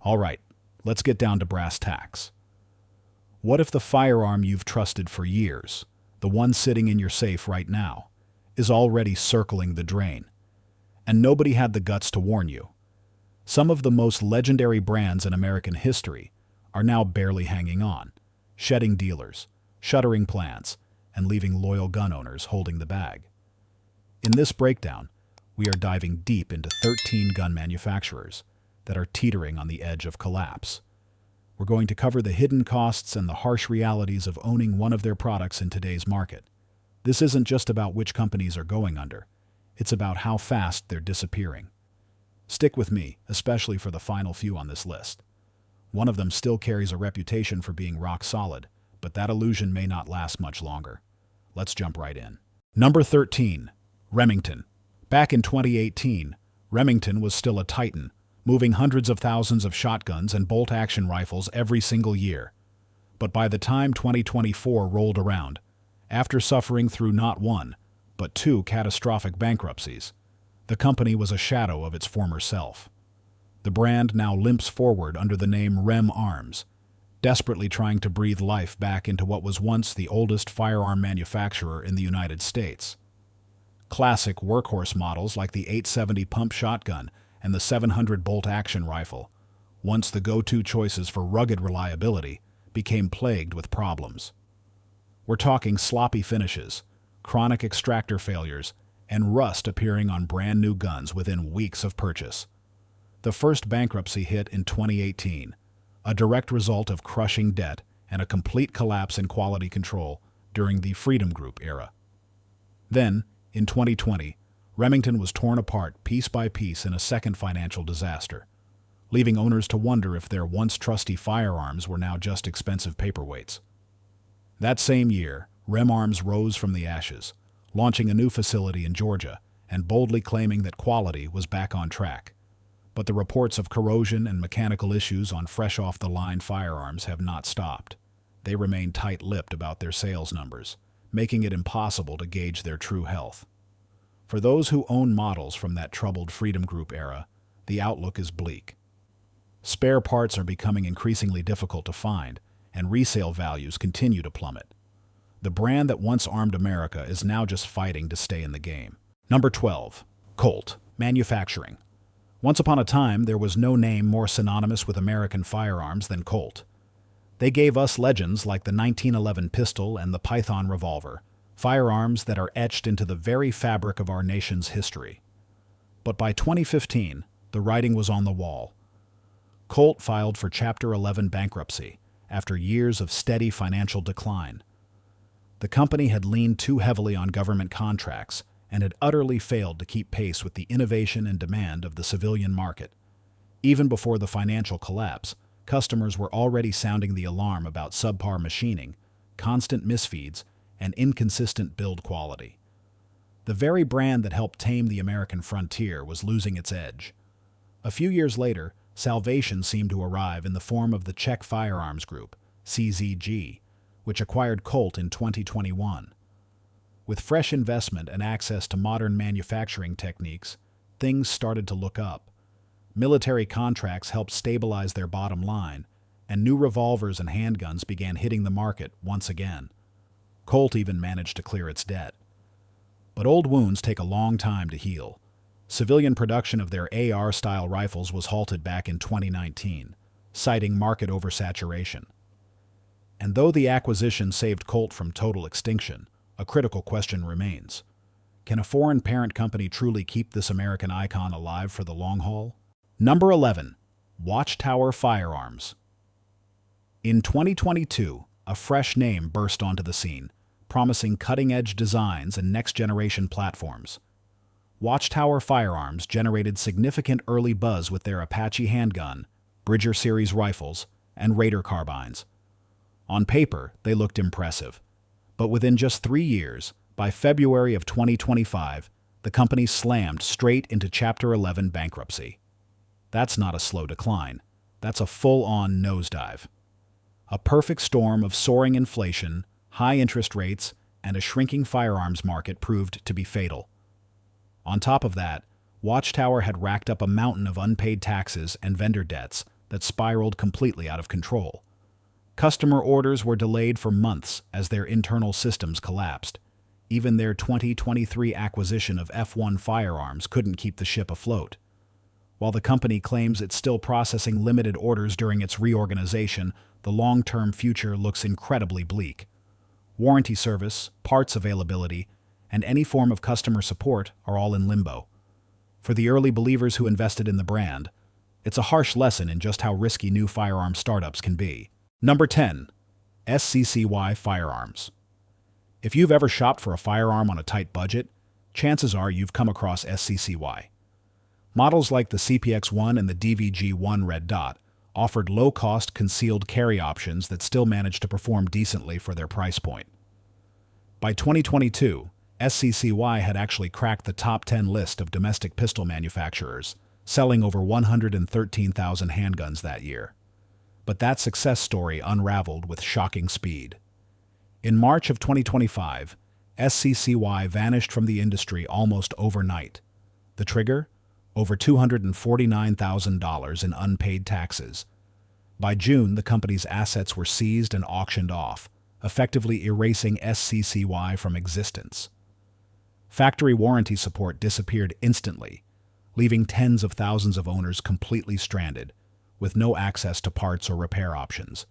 All right, let's get down to brass tacks. What if the firearm you've trusted for years, the one sitting in your safe right now, is already circling the drain? And nobody had the guts to warn you. Some of the most legendary brands in American history are now barely hanging on, shedding dealers, shuttering plants, and leaving loyal gun owners holding the bag. In this breakdown, we are diving deep into 13 gun manufacturers that are teetering on the edge of collapse. We're going to cover the hidden costs and the harsh realities of owning one of their products in today's market. This isn't just about which companies are going under. It's about how fast they're disappearing. Stick with me, especially for the final few on this list. One of them still carries a reputation for being rock solid, but that illusion may not last much longer. Let's jump right in. Number 13. Remington. Back in 2018, Remington was still a titan, moving hundreds of thousands of shotguns and bolt-action rifles every single year. But by the time 2024 rolled around, after suffering through not one, but two catastrophic bankruptcies, the company was a shadow of its former self. The brand now limps forward under the name Rem Arms, desperately trying to breathe life back into what was once the oldest firearm manufacturer in the United States. Classic workhorse models like the 870 pump shotgun and the 700 bolt-action rifle, once the go-to choices for rugged reliability, became plagued with problems. We're talking sloppy finishes, chronic extractor failures, and rust appearing on brand new guns within weeks of purchase. The first bankruptcy hit in 2018, a direct result of crushing debt and a complete collapse in quality control during the Freedom Group era. Then, in 2020, Remington was torn apart piece by piece in a second financial disaster, leaving owners to wonder if their once trusty firearms were now just expensive paperweights. That same year, Rem Arms rose from the ashes, launching a new facility in Georgia and boldly claiming that quality was back on track. But the reports of corrosion and mechanical issues on fresh-off-the-line firearms have not stopped. They remain tight-lipped about their sales numbers, making it impossible to gauge their true health. For those who own models from that troubled Freedom Group era, the outlook is bleak. Spare parts are becoming increasingly difficult to find, and resale values continue to plummet. The brand that once armed America is now just fighting to stay in the game. Number 12. Colt Manufacturing. Once upon a time, there was no name more synonymous with American firearms than Colt. They gave us legends like the 1911 pistol and the Python revolver, firearms that are etched into the very fabric of our nation's history. But by 2015, the writing was on the wall. Colt filed for Chapter 11 bankruptcy after years of steady financial decline. The company had leaned too heavily on government contracts and had utterly failed to keep pace with the innovation and demand of the civilian market. Even before the financial collapse, customers were already sounding the alarm about subpar machining, constant misfeeds, and inconsistent build quality. The very brand that helped tame the American frontier was losing its edge. A few years later, salvation seemed to arrive in the form of the Czech Firearms Group, CZG, which acquired Colt in 2021. With fresh investment and access to modern manufacturing techniques, things started to look up. Military contracts helped stabilize their bottom line, and new revolvers and handguns began hitting the market once again. Colt even managed to clear its debt. But old wounds take a long time to heal. Civilian production of their AR-style rifles was halted back in 2019, citing market oversaturation. And though the acquisition saved Colt from total extinction, a critical question remains. Can a foreign parent company truly keep this American icon alive for the long haul? Number 11. Watchtower Firearms. In 2022, a fresh name burst onto the scene, promising cutting-edge designs and next-generation platforms. Watchtower Firearms generated significant early buzz with their Apache handgun, Bridger Series rifles, and Raider carbines. On paper, they looked impressive. But within just 3 years, by February of 2025, the company slammed straight into Chapter 11 bankruptcy. That's not a slow decline. That's a full-on nosedive. A perfect storm of soaring inflation, high interest rates, and a shrinking firearms market proved to be fatal. On top of that, Watchtower had racked up a mountain of unpaid taxes and vendor debts that spiraled completely out of control. Customer orders were delayed for months as their internal systems collapsed. Even their 2023 acquisition of F1 Firearms couldn't keep the ship afloat. While the company claims it's still processing limited orders during its reorganization, the long-term future looks incredibly bleak. Warranty service, parts availability, and any form of customer support are all in limbo. For the early believers who invested in the brand, it's a harsh lesson in just how risky new firearm startups can be. Number 10. SCCY Firearms. If you've ever shopped for a firearm on a tight budget, chances are you've come across SCCY. Models like the CPX-1 and the DVG-1 Red Dot offered low-cost concealed carry options that still managed to perform decently for their price point. By 2022, SCCY had actually cracked the top 10 list of domestic pistol manufacturers, selling over 113,000 handguns that year. But that success story unraveled with shocking speed. In March of 2025, SCCY vanished from the industry almost overnight. The trigger? Over $249,000 in unpaid taxes. By June, the company's assets were seized and auctioned off, effectively erasing SCCY from existence. Factory warranty support disappeared instantly, leaving tens of thousands of owners completely stranded, with no access to parts or repair options.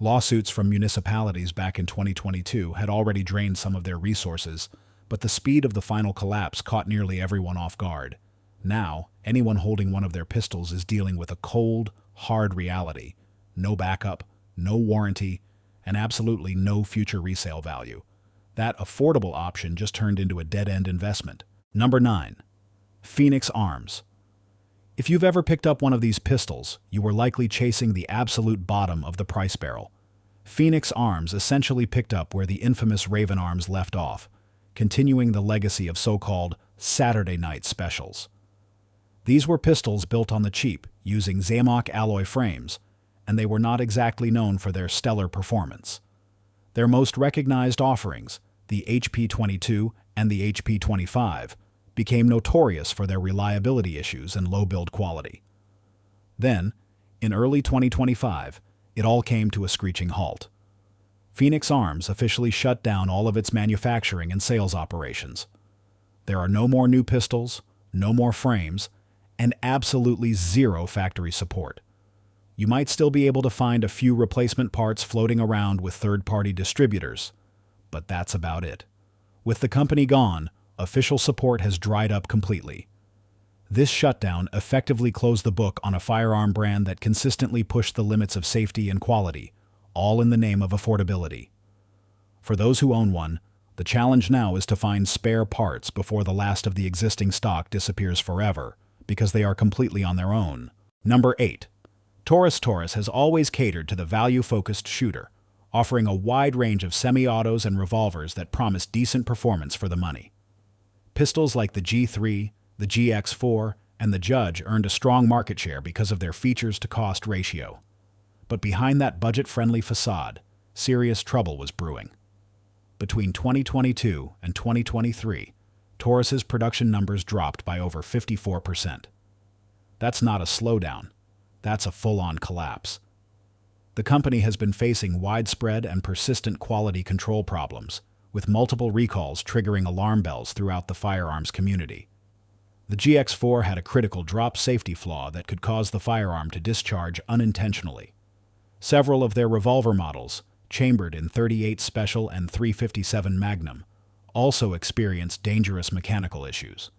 Lawsuits from municipalities back in 2022 had already drained some of their resources, but the speed of the final collapse caught nearly everyone off guard. Now, anyone holding one of their pistols is dealing with a cold, hard reality. No backup, no warranty, and absolutely no future resale value. That affordable option just turned into a dead-end investment. Number 9. Phoenix Arms. If you've ever picked up one of these pistols, you were likely chasing the absolute bottom of the price barrel. Phoenix Arms essentially picked up where the infamous Raven Arms left off, continuing the legacy of so-called Saturday night specials. These were pistols built on the cheap, using Zamok alloy frames, and they were not exactly known for their stellar performance. Their most recognized offerings, the HP-22 and the HP-25, became notorious for their reliability issues and low build quality. Then, in early 2025, it all came to a screeching halt. Phoenix Arms officially shut down all of its manufacturing and sales operations. There are no more new pistols, no more frames, and absolutely zero factory support. You might still be able to find a few replacement parts floating around with third-party distributors, but that's about it. With the company gone, official support has dried up completely. This shutdown effectively closed the book on a firearm brand that consistently pushed the limits of safety and quality, all in the name of affordability. For those who own one, the challenge now is to find spare parts before the last of the existing stock disappears forever, because they are completely on their own. Number 8. Taurus has always catered to the value-focused shooter, offering a wide range of semi-autos and revolvers that promise decent performance for the money. Pistols like the G3, the GX4, and the Judge earned a strong market share because of their features-to-cost ratio. But behind that budget-friendly facade, serious trouble was brewing. Between 2022 and 2023, Taurus's production numbers dropped by over 54%. That's not a slowdown. That's a full-on collapse. The company has been facing widespread and persistent quality control problems, with multiple recalls triggering alarm bells throughout the firearms community. The GX4 had a critical drop safety flaw that could cause the firearm to discharge unintentionally. Several of their revolver models, chambered in .38 Special and .357 Magnum, also experienced dangerous mechanical issues.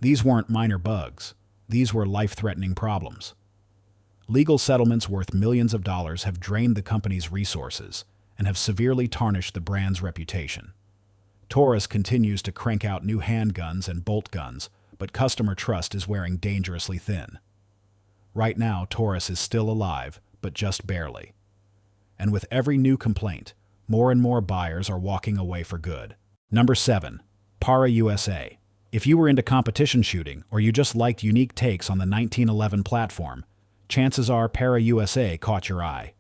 These weren't minor bugs. These were life-threatening problems. Legal settlements worth millions of dollars have drained the company's resources and have severely tarnished the brand's reputation. Taurus continues to crank out new handguns and bolt guns, but customer trust is wearing dangerously thin. Right now, Taurus is still alive, but just barely. And with every new complaint, more and more buyers are walking away for good. Number 7. Para USA. If you were into competition shooting or you just liked unique takes on the 1911 platform, chances are Para USA caught your eye.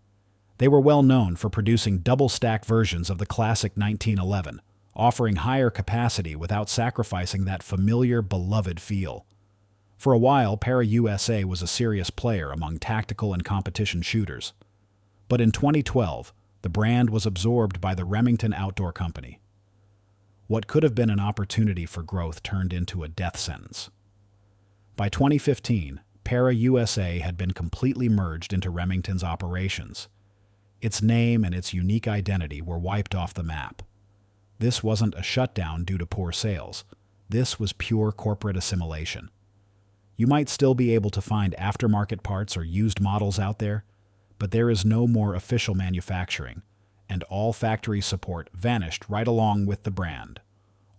They were well known for producing double-stack versions of the classic 1911, offering higher capacity without sacrificing that familiar, beloved feel. For a while, Para USA was a serious player among tactical and competition shooters. But in 2012, the brand was absorbed by the Remington Outdoor Company. What could have been an opportunity for growth turned into a death sentence. By 2015, Para USA had been completely merged into Remington's operations. Its name and its unique identity were wiped off the map. This wasn't a shutdown due to poor sales. This was pure corporate assimilation. You might still be able to find aftermarket parts or used models out there, but there is no more official manufacturing, and all factory support vanished right along with the brand.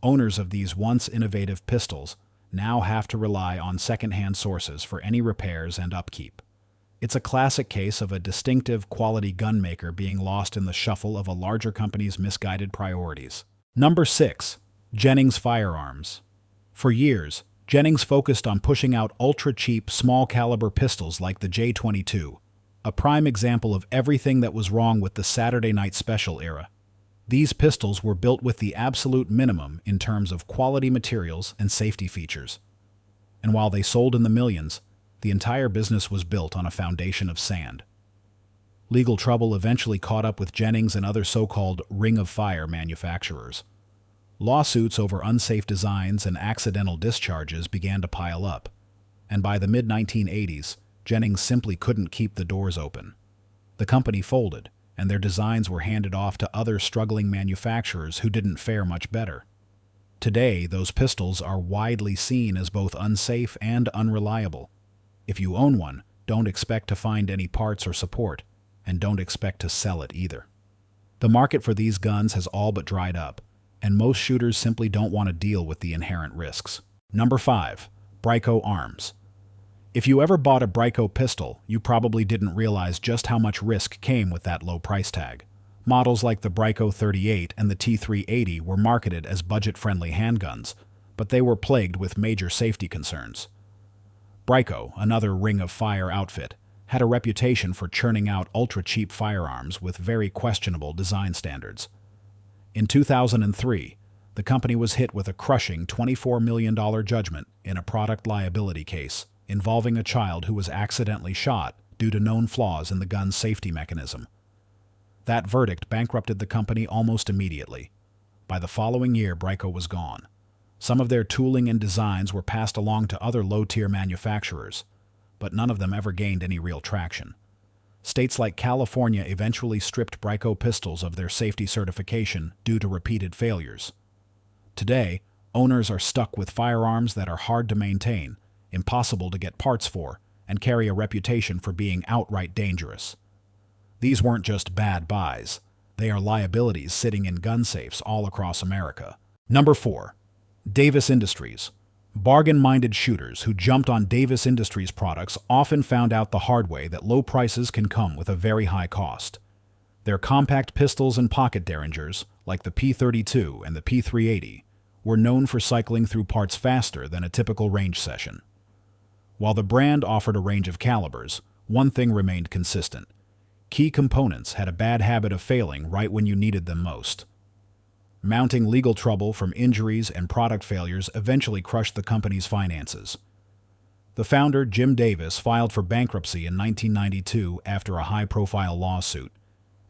Owners of these once innovative pistols now have to rely on second-hand sources for any repairs and upkeep. It's a classic case of a distinctive quality gun maker being lost in the shuffle of a larger company's misguided priorities. Number 6. Jennings Firearms. For years, Jennings focused on pushing out ultra-cheap, small-caliber pistols like the J22, a prime example of everything that was wrong with the Saturday Night Special era. These pistols were built with the absolute minimum in terms of quality materials and safety features. And while they sold in the millions, the entire business was built on a foundation of sand. Legal trouble eventually caught up with Jennings and other so-called Ring of Fire manufacturers. Lawsuits over unsafe designs and accidental discharges began to pile up, and by the mid-1980s, Jennings simply couldn't keep the doors open. The company folded, and their designs were handed off to other struggling manufacturers who didn't fare much better. Today, those pistols are widely seen as both unsafe and unreliable. If you own one, don't expect to find any parts or support, and don't expect to sell it either. The market for these guns has all but dried up, and most shooters simply don't want to deal with the inherent risks. Number 5. Bryco Arms. If you ever bought a Bryco pistol, you probably didn't realize just how much risk came with that low price tag. Models like the Bryco 38 and the T380 were marketed as budget-friendly handguns, but they were plagued with major safety concerns. Bryco, another Ring of Fire outfit, had a reputation for churning out ultra-cheap firearms with very questionable design standards. In 2003, the company was hit with a crushing $24 million judgment in a product liability case involving a child who was accidentally shot due to known flaws in the gun's safety mechanism. That verdict bankrupted the company almost immediately. By the following year, Bryco was gone. Some of their tooling and designs were passed along to other low-tier manufacturers, but none of them ever gained any real traction. States like California eventually stripped Bryco pistols of their safety certification due to repeated failures. Today, owners are stuck with firearms that are hard to maintain, impossible to get parts for, and carry a reputation for being outright dangerous. These weren't just bad buys. They are liabilities sitting in gun safes all across America. Number 4. Davis Industries. Bargain-minded shooters who jumped on Davis Industries products often found out the hard way that low prices can come with a very high cost. Their compact pistols and pocket derringers, like the P32 and the P380, were known for cycling through parts faster than a typical range session. While the brand offered a range of calibers, one thing remained consistent. Key components had a bad habit of failing right when you needed them most. Mounting legal trouble from injuries and product failures eventually crushed the company's finances. The founder, Jim Davis, filed for bankruptcy in 1992 after a high-profile lawsuit,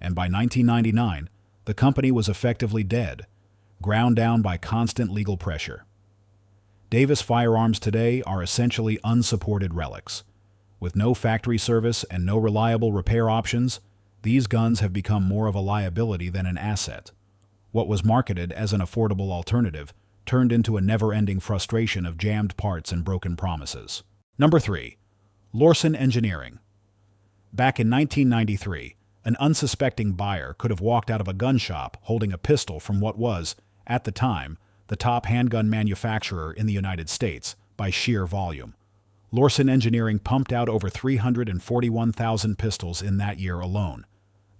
and by 1999, the company was effectively dead, ground down by constant legal pressure. Davis Firearms today are essentially unsupported relics. With no factory service and no reliable repair options, these guns have become more of a liability than an asset. What was marketed as an affordable alternative turned into a never-ending frustration of jammed parts and broken promises. Number 3. Lorcin Engineering. Back in 1993, an unsuspecting buyer could have walked out of a gun shop holding a pistol from what was, at the time, the top handgun manufacturer in the United States by sheer volume. Lorcin Engineering pumped out over 341,000 pistols in that year alone.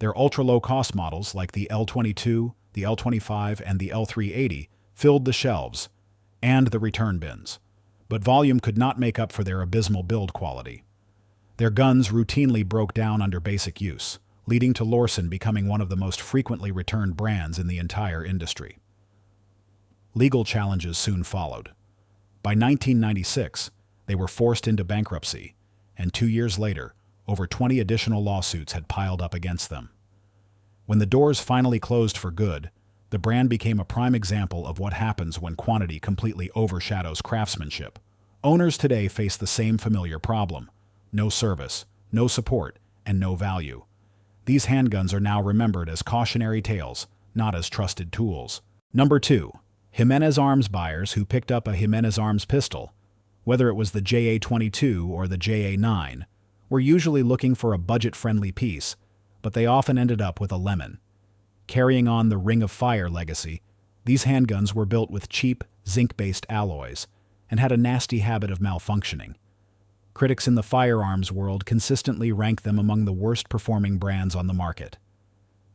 Their ultra-low-cost models like the L22, the L25, and the L380 filled the shelves and the return bins, but volume could not make up for their abysmal build quality. Their guns routinely broke down under basic use, leading to Lorcin becoming one of the most frequently returned brands in the entire industry. Legal challenges soon followed. By 1996, They were forced into bankruptcy, and 2 years later, over 20 additional lawsuits had piled up against them. When the doors finally closed for good, the brand became a prime example of what happens when quantity completely overshadows craftsmanship. Owners today face the same familiar problem: no service, no support, and no value. These handguns are now remembered as cautionary tales, not as trusted tools. Number 2. Jimenez Arms buyers who picked up a Jimenez Arms pistol, whether it was the JA-22 or the JA-9, were usually looking for a budget-friendly piece, but they often ended up with a lemon. Carrying on the Ring of Fire legacy, these handguns were built with cheap, zinc-based alloys and had a nasty habit of malfunctioning. Critics in the firearms world consistently rank them among the worst-performing brands on the market.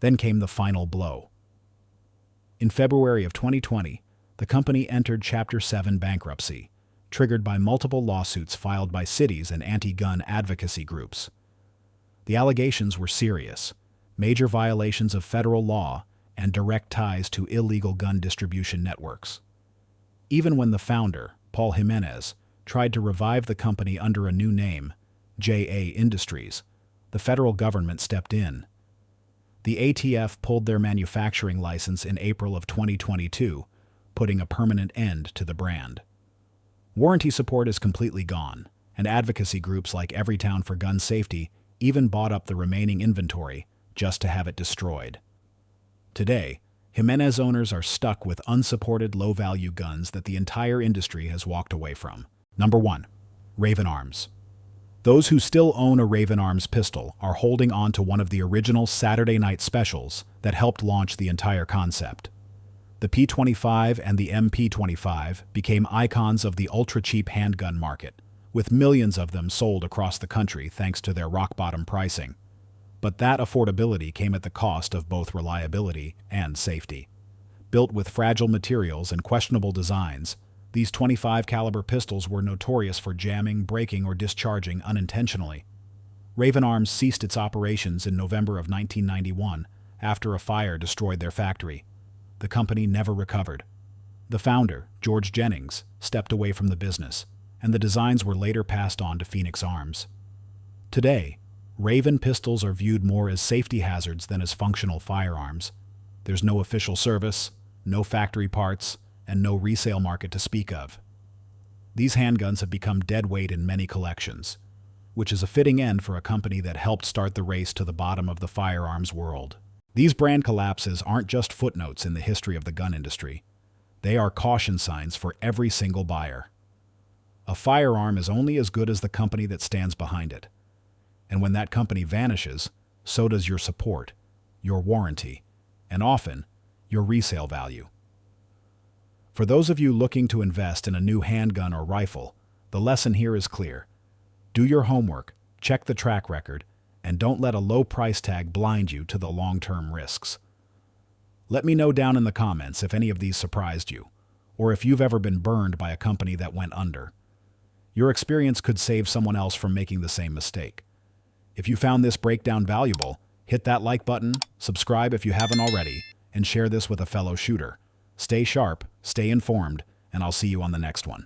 Then came the final blow. In February of 2020, the company entered Chapter 7 bankruptcy, triggered by multiple lawsuits filed by cities and anti-gun advocacy groups. The allegations were serious: major violations of federal law and direct ties to illegal gun distribution networks. Even when the founder, Paul Jimenez, tried to revive the company under a new name, JA Industries, the federal government stepped in. The ATF pulled their manufacturing license in April of 2022, putting a permanent end to the brand. Warranty support is completely gone, and advocacy groups like Everytown for Gun Safety even bought up the remaining inventory just to have it destroyed. Today, Jimenez owners are stuck with unsupported low-value guns that the entire industry has walked away from. Number 1. Raven Arms. Those who still own a Raven Arms pistol are holding on to one of the original Saturday night specials that helped launch the entire concept. The P25 and the MP25 became icons of the ultra-cheap handgun market, with millions of them sold across the country thanks to their rock-bottom pricing. But that affordability came at the cost of both reliability and safety. Built with fragile materials and questionable designs, these 25 caliber pistols were notorious for jamming, breaking, or discharging unintentionally. Raven Arms ceased its operations in November of 1991 after a fire destroyed their factory. The company never recovered. The founder, George Jennings, stepped away from the business, and the designs were later passed on to Phoenix Arms. Today, Raven pistols are viewed more as safety hazards than as functional firearms. There's no official service, no factory parts, and no resale market to speak of. These handguns have become dead weight in many collections, which is a fitting end for a company that helped start the race to the bottom of the firearms world. These brand collapses aren't just footnotes in the history of the gun industry. They are caution signs for every single buyer. A firearm is only as good as the company that stands behind it. And when that company vanishes, so does your support, your warranty, and often, your resale value. For those of you looking to invest in a new handgun or rifle, the lesson here is clear. Do your homework, check the track record, and don't let a low price tag blind you to the long-term risks. Let me know down in the comments if any of these surprised you, or if you've ever been burned by a company that went under. Your experience could save someone else from making the same mistake. If you found this breakdown valuable, hit that like button, subscribe if you haven't already, and share this with a fellow shooter. Stay sharp, stay informed, and I'll see you on the next one.